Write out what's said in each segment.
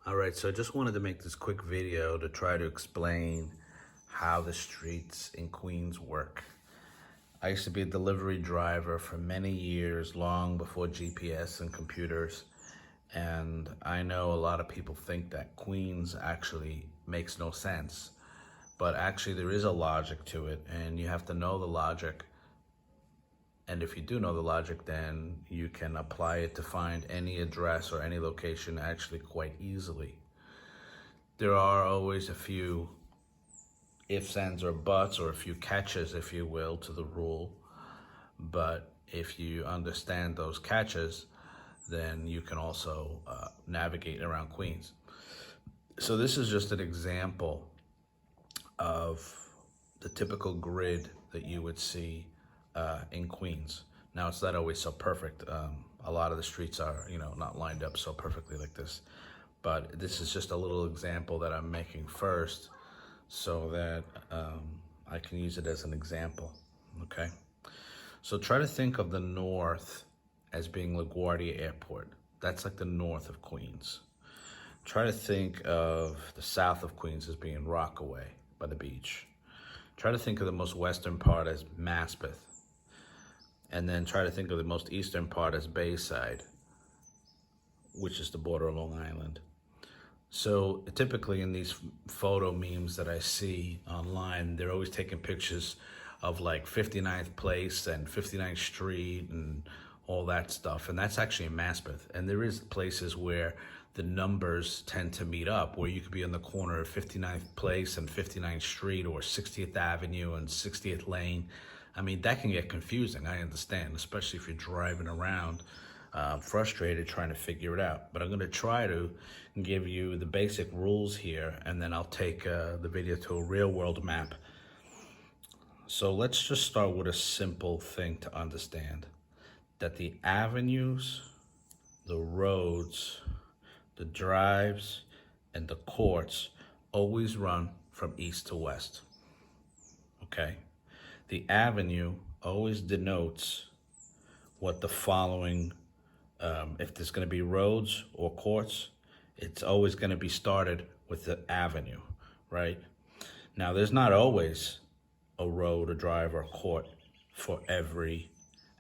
All right, so I just wanted to make this quick video to try to explain how the streets in Queens work. I used to be a delivery driver for many years, long before GPS and computers. And I know a lot of people think that Queens actually makes no sense. But actually there is a logic to it, and you have to know the logic. And if you do know the logic, then you can apply it to find any address or any location actually quite easily. There are always a few ifs, ands, or buts, or a few catches, if you will, to the rule. But if you understand those catches, then you can also navigate around Queens. So this is just an example of the typical grid that you would see in Queens. Now, it's not always so perfect. A lot of the streets are, not lined up so perfectly like this. But this is just a little example that I'm making first so that I can use it as an example, okay? So try to think of the north as being LaGuardia Airport. That's like the north of Queens. Try to think of the south of Queens as being Rockaway by the beach. Try to think of the most western part as Maspeth. And then try to think of the most eastern part as Bayside, which is the border of Long Island. So typically in these photo memes that I see online, they're always taking pictures of like 59th Place and 59th Street and all that stuff. And that's actually in Maspeth. And there is places where the numbers tend to meet up, where you could be on the corner of 59th Place and 59th Street, or 60th Avenue and 60th Lane. I mean, that can get confusing, I understand, especially if you're driving around frustrated trying to figure it out. But I'm gonna try to give you the basic rules here, and then I'll take the video to a real world map. So let's just start with a simple thing to understand, that the avenues, the roads, the drives, and the courts always run from east to west, okay? The avenue always denotes what the following, if there's gonna be roads or courts, it's always gonna be started with the avenue, right? Now, there's not always a road, a drive, or a court for every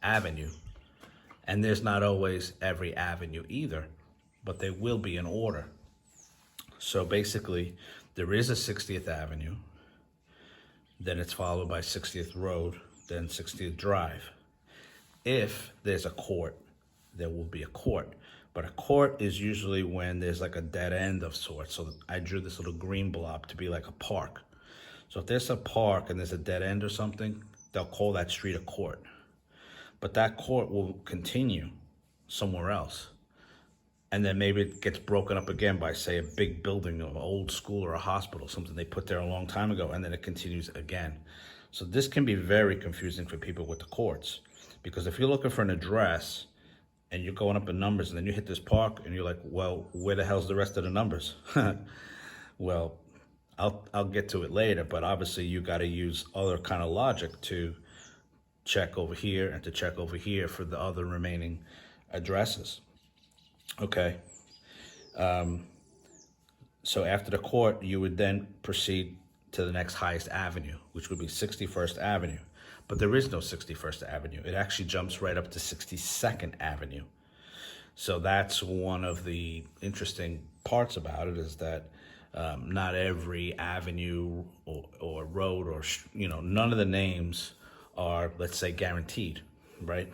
avenue. And there's not always every avenue either, but they will be in order. So basically, there is a 60th Avenue, then it's followed by 60th Road, then 60th Drive. If there's a court, there will be a court. But a court is usually when there's like a dead end of sorts. So I drew this little green blob to be like a park. So if there's a park and there's a dead end or something, they'll call that street a court. But that court will continue somewhere else. And then maybe it gets broken up again by, say, a big building, an old school or a hospital, something they put there a long time ago, and then it continues again. So this can be very confusing for people with the courts, because if you're looking for an address and you're going up in numbers and then you hit this park and you're like, well, where the hell's the rest of the numbers? Well, I'll get to it later, but obviously you got to use other kind of logic to check over here and to check over here for the other remaining addresses. Okay. So after the court, you would then proceed to the next highest avenue, which would be 61st Avenue. But there is no 61st Avenue. It actually jumps right up to 62nd Avenue. So that's one of the interesting parts about it, is that not every avenue or road or, none of the names are, let's say, guaranteed, right?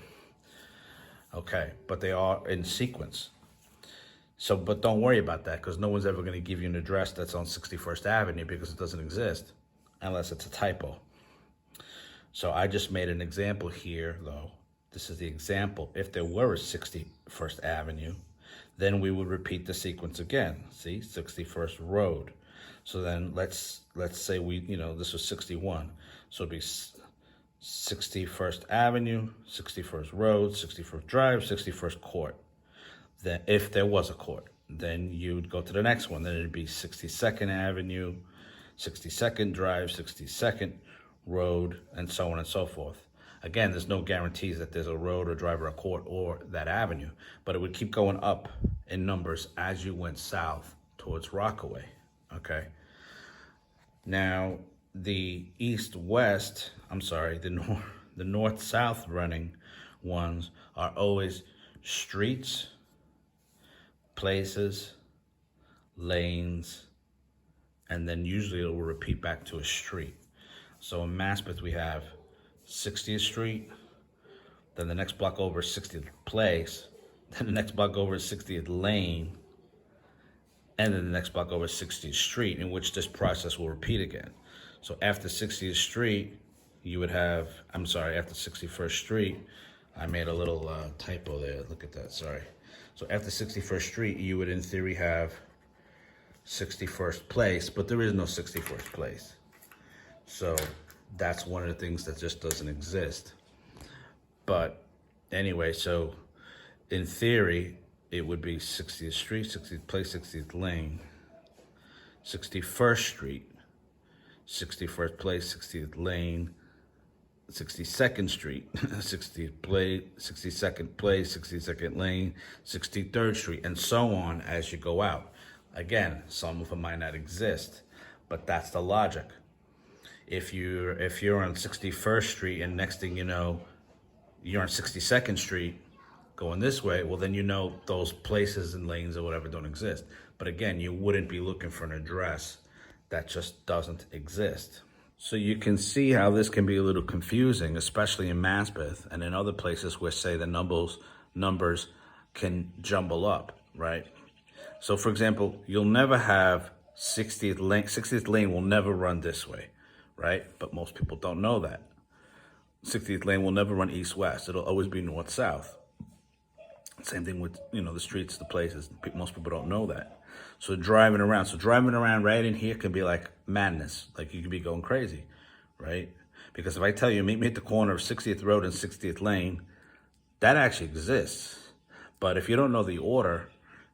Okay, but they are in sequence. So, but don't worry about that, because no one's ever going to give you an address that's on 61st Avenue, because it doesn't exist unless it's a typo. So I just made an example here, though. This is the example. If there were a 61st Avenue, then we would repeat the sequence again. See, 61st Road. So then let's say this was 61. So it'd be 61st Avenue, 61st Road, 61st Drive, 61st Court. Then if there was a court, then you'd go to the next one. Then it'd be 62nd Avenue, 62nd Drive, 62nd Road, and so on and so forth. Again, there's no guarantees that there's a road or drive or a court or that avenue, but it would keep going up in numbers as you went south towards Rockaway, okay? Now, the the north-south running ones are always streets, places, lanes, and then usually it will repeat back to a street. So in Maspeth, we have 60th Street, then the next block over is 60th Place, then the next block over is 60th Lane, and then the next block over is 60th Street, in which this process will repeat again. So after 60th Street, you would have, after 61st Street, I made a little typo there, look at that, sorry. So after 61st Street, you would in theory have 61st Place, but there is no 61st Place. So that's one of the things that just doesn't exist. But anyway, so in theory, it would be 60th Street, 60th Place, 60th Lane, 61st Street, 61st Place, 60th Lane, 62nd Street, 60th Place, 62nd Place, 62nd Lane, 63rd Street, and so on as you go out. Again, some of them might not exist, but that's the logic. If you're on 61st Street and next thing you know, you're on 62nd Street going this way, well then you know those places and lanes or whatever don't exist. But again, you wouldn't be looking for an address that just doesn't exist. So you can see how this can be a little confusing, especially in Maspeth and in other places where, say, the numbers can jumble up, right? So for example, you'll never have 60th Lane. 60th Lane will never run this way, right? But most people don't know that. 60th Lane will never run east-west. It'll always be north-south. Same thing with, the streets, the places. Most people don't know that. So driving around right in here can be like madness. Like you could be going crazy, right? Because if I tell you, meet me at the corner of 60th Road and 60th Lane, that actually exists. But if you don't know the order,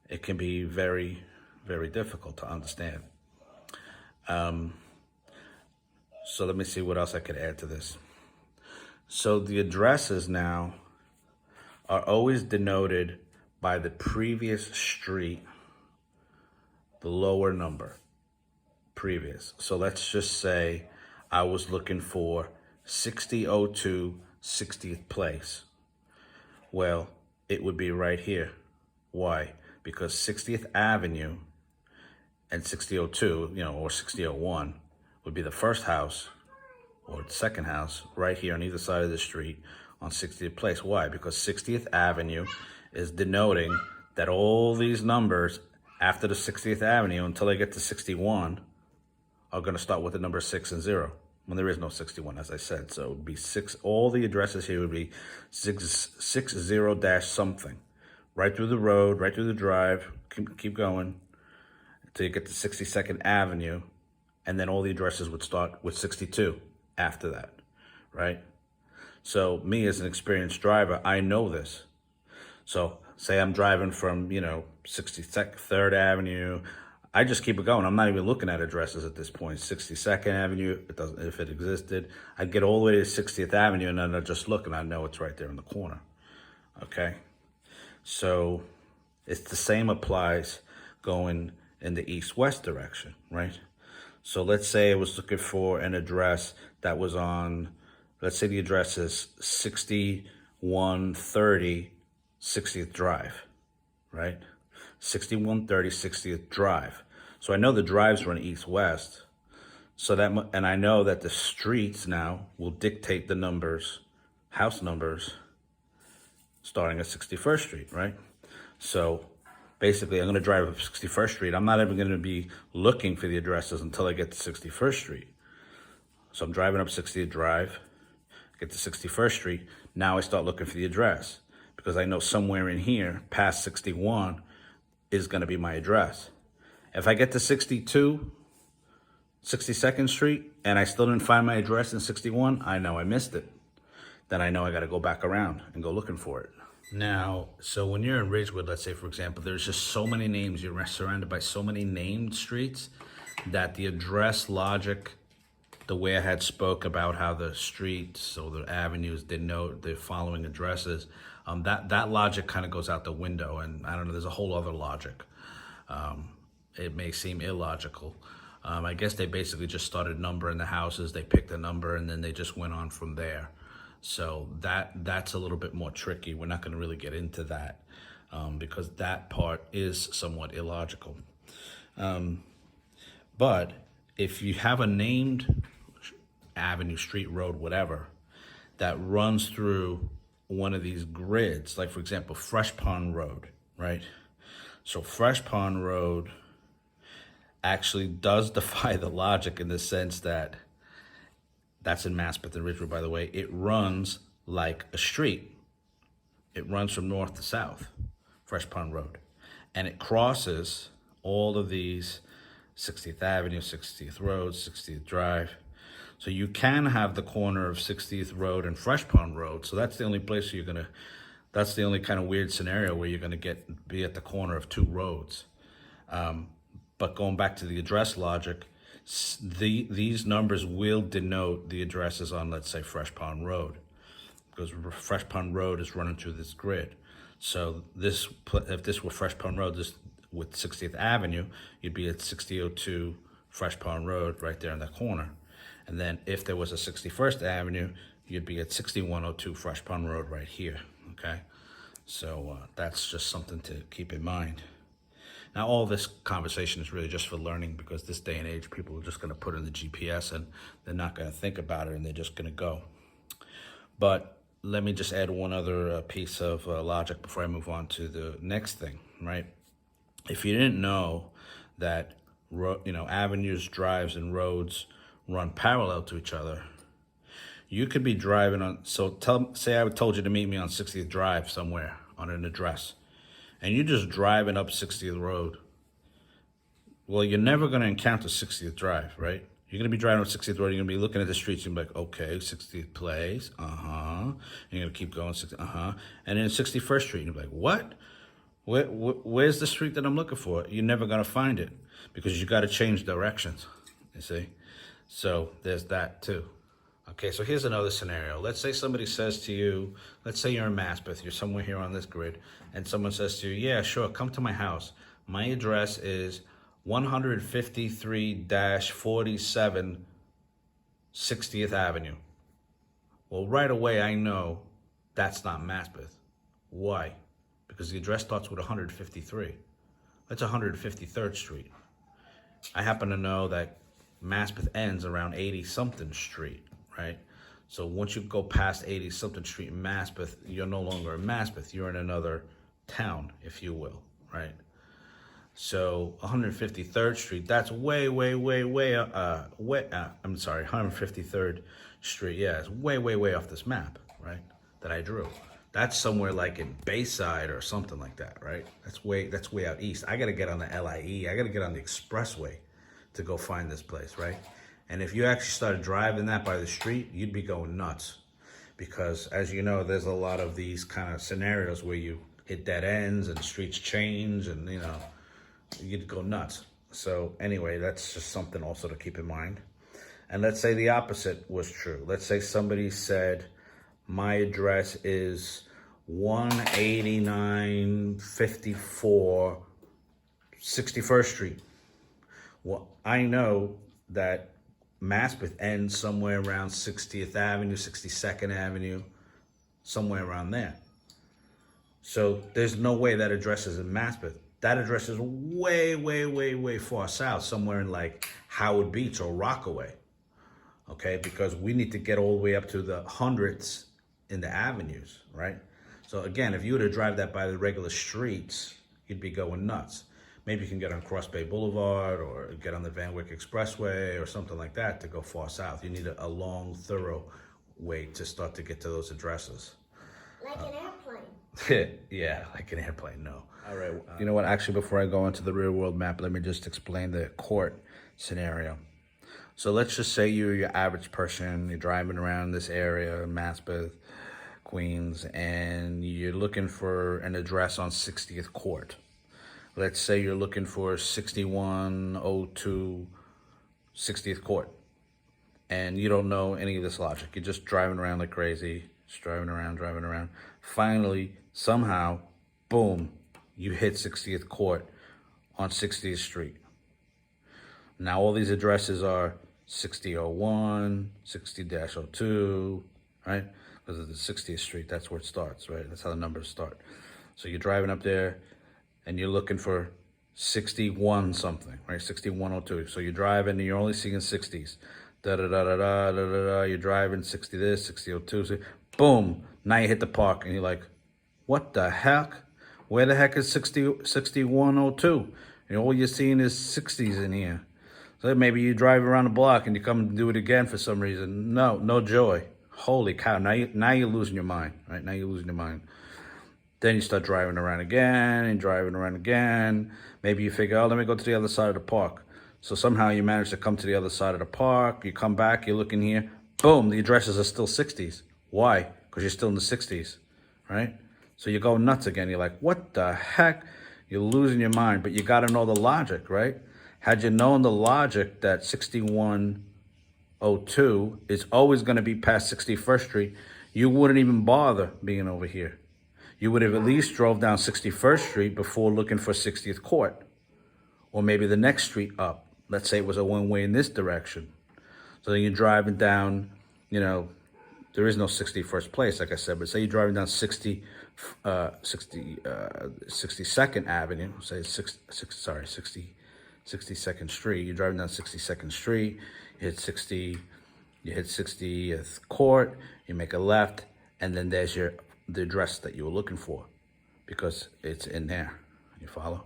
it can be very, very difficult to understand. So let me see what else I could add to this. So the addresses now are always denoted by the previous street, the lower number, previous. So let's just say I was looking for 6002 60th Place. Well, it would be right here. Why? Because 60th Avenue and 6002, or 6001 would be the first house or the second house right here on either side of the street on 60th Place. Why? Because 60th Avenue is denoting that all these numbers after the 60th Avenue until I get to 61 are going to start with the number 6 and 0. When there is no 61, as I said. So it would be 6. All the addresses here would be 60 - something. Right through the road, right through the drive. Keep going until you get to 62nd Avenue. And then all the addresses would start with 62 after that, right? So me as an experienced driver, I know this. So say I'm driving from, 63rd Avenue. I just keep it going. I'm not even looking at addresses at this point. 62nd Avenue, if it existed. I'd get all the way to 60th Avenue and then I just look and I know it's right there in the corner. Okay? So it's the same applies going in the east-west direction, right? So let's say I was looking for an address that was on, let's say the address is 6130 60th Drive, right? 6130 60th Drive. So I know the drives run east-west. So and I know that the streets now will dictate the numbers, house numbers, starting at 61st Street, right? So basically, I'm going to drive up 61st Street. I'm not even going to be looking for the addresses until I get to 61st Street. So I'm driving up 60th Drive, get to 61st Street. Now I start looking for the address because I know somewhere in here, past 61, is going to be my address. If I get to 62nd Street, and I still didn't find my address in 61, I know I missed it. Then I know I got to go back around and go looking for it. Now, so when you're in Ridgewood, let's say, for example, there's just so many names. You're surrounded by so many named streets that the address logic, the way I had spoke about how the streets or the avenues denote the following addresses, that logic kind of goes out the window. And I don't know, there's a whole other logic it may seem illogical. I guess they basically just started numbering the houses. They picked a number and then they just went on from there. So that's a little bit more tricky. We're not going to really get into that because that part is somewhat illogical. But if you have a named avenue, street, road, whatever, that runs through one of these grids, like for example, Fresh Pond Road, right? So Fresh Pond Road actually does defy the logic in the sense that that's in Maspeth and Ridgewood, by the way. It runs like a street. It runs from north to south, Fresh Pond Road. And it crosses all of these 60th Avenue, 60th Road, 60th Drive. So you can have the corner of 60th Road and Fresh Pond Road. So that's the only place that's the only kind of weird scenario where you're gonna be at the corner of two roads. But going back to the address logic, these numbers will denote the addresses on, let's say, Fresh Pond Road, because Fresh Pond Road is running through this grid. So if this were Fresh Pond Road, this with 60th Avenue, you'd be at 6002 Fresh Pond Road right there in that corner. And then if there was a 61st Avenue, you'd be at 6102 Fresh Pond Road right here, okay? So that's just something to keep in mind. Now, all this conversation is really just for learning, because this day and age, people are just gonna put in the GPS and they're not gonna think about it and they're just gonna go. But let me just add one other piece of logic before I move on to the next thing, right? If you didn't know that, avenues, drives, and roads run parallel to each other, you could be driving on, say I told you to meet me on 60th Drive somewhere on an address, and you're just driving up 60th Road. Well, you're never gonna encounter 60th Drive, right? You're gonna be driving on 60th Road, you're gonna be looking at the streets, and be like, okay, 60th place, and you're gonna keep going, and then 61st Street, and you're like, what? Where's the street that I'm looking for? You're never gonna find it, because you gotta change directions, you see? So there's that too. Okay, so here's another scenario. Let's say somebody says to you, let's say you're in Maspeth, you're somewhere here on this grid, and someone says to you, yeah, sure, come to my house. My address is 153-47 60th Avenue. Well, right away I know that's not Maspeth. Why? Because the address starts with 153. That's 153rd Street. I happen to know that Maspeth ends around 80-something Street, right? So once you go past 80-something Street in Maspeth, you're no longer in Maspeth. You're in another town, if you will, right? So 153rd Street, that's I'm sorry, 153rd Street, yeah, it's way off this map, right, that I drew. That's somewhere like in Bayside or something like that, right? That's way out east. I gotta get on the LIE, I gotta get on the expressway to go find this place, right? And if you actually started driving that by the street, you'd be going nuts. Because as you know, there's a lot of these kind of scenarios where you hit dead ends and streets change and, you'd go nuts. So anyway, that's just something also to keep in mind. And let's say the opposite was true. Let's say somebody said, my address is 18954 61st Street. Well, I know that Maspeth ends somewhere around 60th Avenue, 62nd Avenue, somewhere around there. So there's no way that address is in Maspeth. That address is way far south, somewhere in like Howard Beach or Rockaway, okay? Because we need to get all the way up to the hundreds in the avenues, right? So again, if you were to drive that by the regular streets, you'd be going nuts. Maybe you can get on Cross Bay Boulevard or get on the Van Wyck Expressway or something like that to go far south. You need a long, thorough way to start to get to those addresses. Like an airplane. Yeah, like an airplane, no. All right, you know what, actually, before I go into the real world map, let me just explain the court scenario. So let's just say you're your average person, you're driving around this area, Maspeth, Queens, and you're looking for an address on 60th Court. Let's say you're looking for 6102 60th Court, and you don't know any of this logic. You're just driving around like crazy, just driving around. Finally, somehow, boom, you hit 60th Court on 60th Street. Now all these addresses are 6001, 60-02, right? Because of the 60th Street, that's where it starts, right? That's how the numbers start. So you're driving up there and you're looking for 61 something, right? 6102. So you're driving and you're only seeing 60s. Da da da da da da da da. You're driving 60 this, 6002. So boom, now you hit the park and you're like, what the heck? Where the heck is 6102? And all you're seeing is 60s in here. So maybe you drive around the block and you come and do it again for some reason. No joy. Holy cow! Now you're losing your mind, right? Now you're losing your mind. Then you start driving around again and driving around again. Maybe you figure, oh, let me go to the other side of the park. So somehow you manage to come to the other side of the park. You come back, you look in here. Boom, the addresses are still 60s. Why? Because you're still in the 60s, right? So you go nuts again. You're like, what the heck? You're losing your mind, but you got to know the logic, right? Had you known the logic that 6102 is always going to be past 61st Street, you wouldn't even bother being over here. You would have at least drove down 61st Street before looking for 60th Court, or maybe the next street up. Let's say it was a one-way in this direction. So then you're driving down, there is no 61st place, like I said, but say you're driving down 62nd Avenue, say 62nd Street. You're driving down 62nd Street, you hit 60th Court, you make a left, and then there's the address that you were looking for, because it's in there. You follow?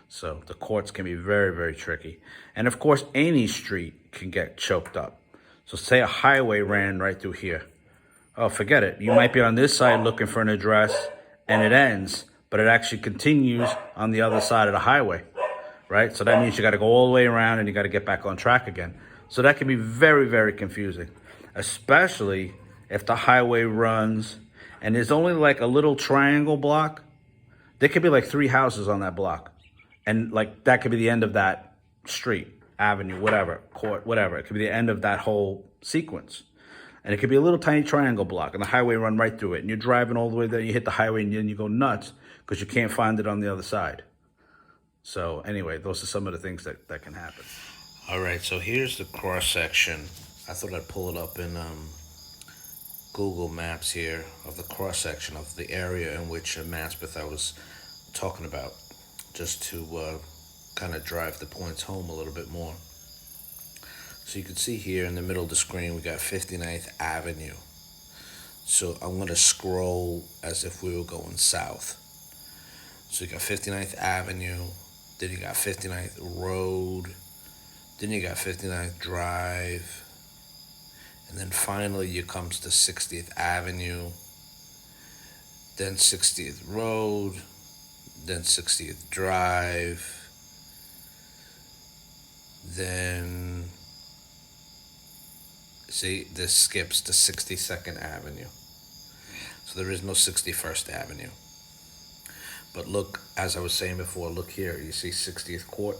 So the courts can be very, very tricky. And of course, any street can get choked up. So say a highway ran right through here. Oh, forget it. You might be on this side looking for an address and it ends, but it actually continues on the other side of the highway, right? So that means you got to go all the way around and you got to get back on track again. So that can be very, very confusing, especially if the highway runs and there's only like a little triangle block. There could be like 3 houses on that block. And like that could be the end of that street, avenue, whatever, court, whatever. It could be the end of that whole sequence. And it could be a little tiny triangle block and the highway run right through it. And you're driving all the way there, you hit the highway and then you go nuts because you can't find it on the other side. So anyway, those are some of the things that can happen. All right, so here's the cross section. I thought I'd pull it up in Google Maps here of the cross section of the area in which Maspeth I was talking about, just to kind of drive the points home a little bit more. So you can see here in the middle of the screen, we got 59th Avenue. So I'm going to scroll as if we were going south. So you got 59th Avenue, then you got 59th Road, then you got 59th Drive, and then finally you comes to 60th Avenue, then 60th Road, then 60th Drive, then, see, this skips to 62nd Avenue. So there is no 61st Avenue. But look, as I was saying before, look here, you see 60th Court,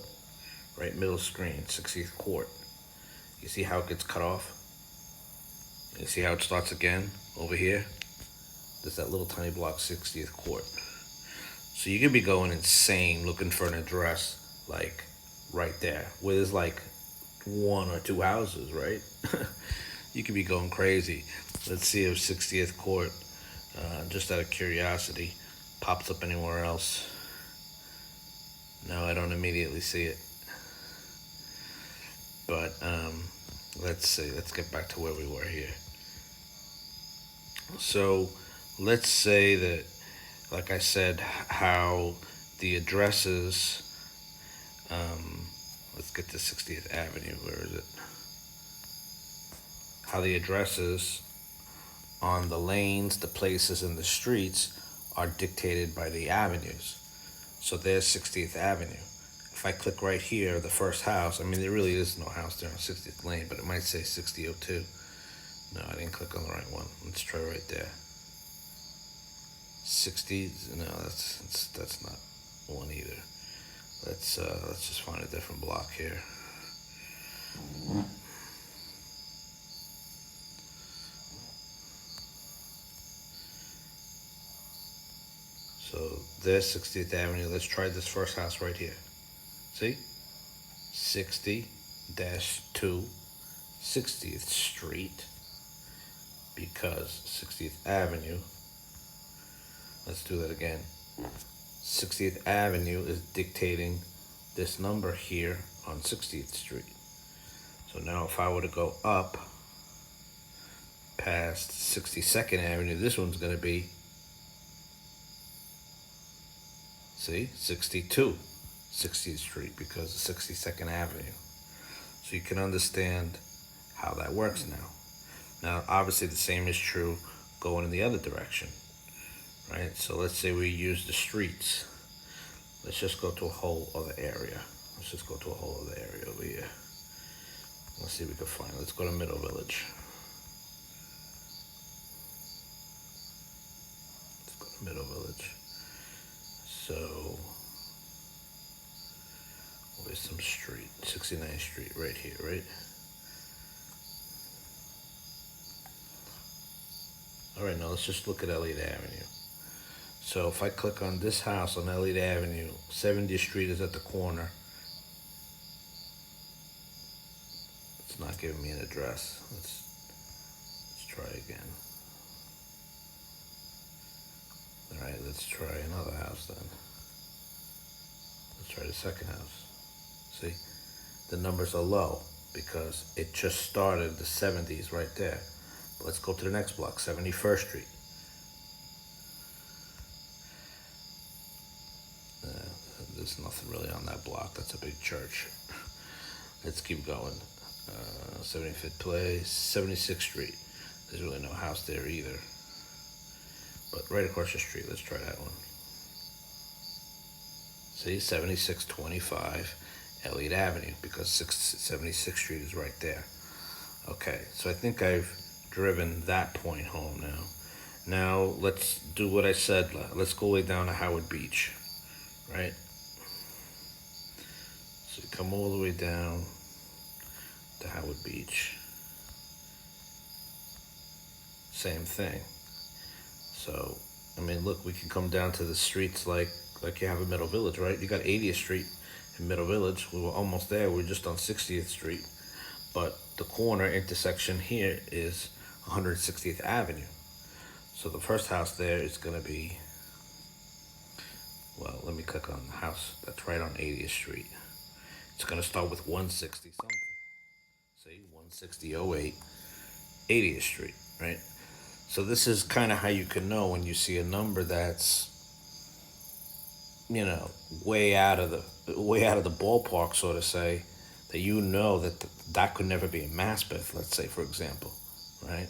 right middle screen, 60th Court. You see how it gets cut off? You see how it starts again over here? There's that little tiny block, 60th Court. So you could be going insane looking for an address like right there, where there's like 1 or 2 houses, right? You could be going crazy. Let's see if 60th Court, just out of curiosity, pops up anywhere else. No, I don't immediately see it. But let's see. Let's get back to where we were here. So let's say that, like I said, how the addresses, let's get to 60th Avenue, where is it? How the addresses on the lanes, the places, and the streets are dictated by the avenues. So there's 60th Avenue. If I click right here, the first house, I mean, there really is no house there on 60th Lane, but it might say 6002. No, I didn't click on the right one. Let's try right there. 60s, no, that's not one either. Let's just find a different block here. So there's 60th Avenue. Let's try this first house right here. See? 60, -2 60th Street, because 60th Avenue, let's do that again. 60th Avenue is dictating this number here on 60th Street. So now if I were to go up past 62nd Avenue, this one's going to be, see, 62 60th Street, because of 62nd Avenue. So you can understand how that works now. Now, obviously the same is true going in the other direction, right? So let's say we use the streets. Let's just go to a whole other area. Let's just go to a whole other area over here. Let's see if we can find it. Let's go to Middle Village. Let's go to Middle Village. So, where's some street? 69th Street, right here, right? All right, now let's just look at Elliott Avenue. So if I click on this house on Elliott Avenue, 70th Street is at the corner. It's not giving me an address. Let's try again. All right, let's try another house then. Let's try the second house. See, the numbers are low because it just started the 70s right there. But let's go to the next block, 71st Street. There's nothing really on that block. That's a big church. Let's keep going. 75th Place, 76th Street. There's really no house there either. But right across the street, let's try that one. See, 7625 Elliott Avenue, because 76th Street is right there. Okay, so I think I've driven that point home now. Now let's do what I said. Let's go way down to Howard Beach, right? So you come all the way down to Howard Beach. Same thing. So, I mean, look, we can come down to the streets like you have in Middle Village, right? You got 80th Street in Middle Village. We were almost there. We were just on 60th Street. But the corner intersection here is 160th Avenue. So the first house there is going to be, well, let me click on the house that's right on 80th Street. It's going to start with 160 something. See, 16008, 80th Street, right? So this is kind of how you can know when you see a number that's, you know, way out of the ballpark, so to say, that you know that that could never be a Maspeth, let's say, for example, right?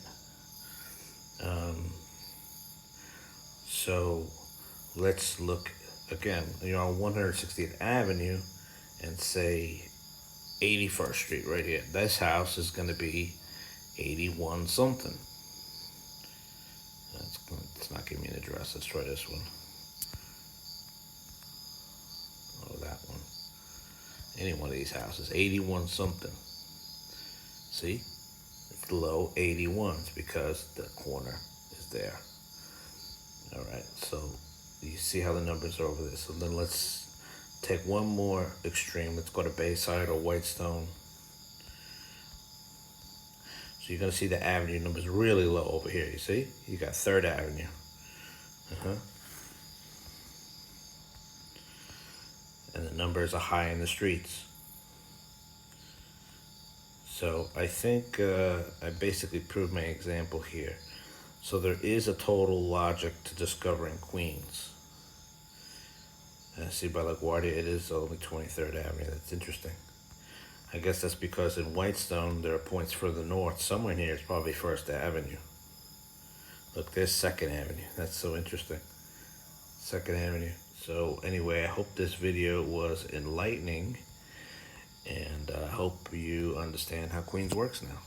So let's look again. You're on 160th Avenue and say 81st Street right here. This house is going to be 81 something. It's not giving me an address. Let's try this one. Oh, that one. Any one of these houses. 81 something. See? It's low 81s because the corner is there. All right. So you see how the numbers are over there. So then let's take one more extreme. Let's go to Bayside or Whitestone. So you're going to see the avenue numbers really low over here, you see? You got 3rd Avenue. And the numbers are high in the streets. So I think I basically proved my example here. So there is a total logic to discovering Queens. See, by LaGuardia, it is only 23rd Avenue. That's interesting. I guess that's because in Whitestone, there are points further north. Somewhere in here, it's probably 1st Avenue. Look, there's 2nd Avenue. That's so interesting. 2nd Avenue. So anyway, I hope this video was enlightening, and I hope you understand how Queens works now.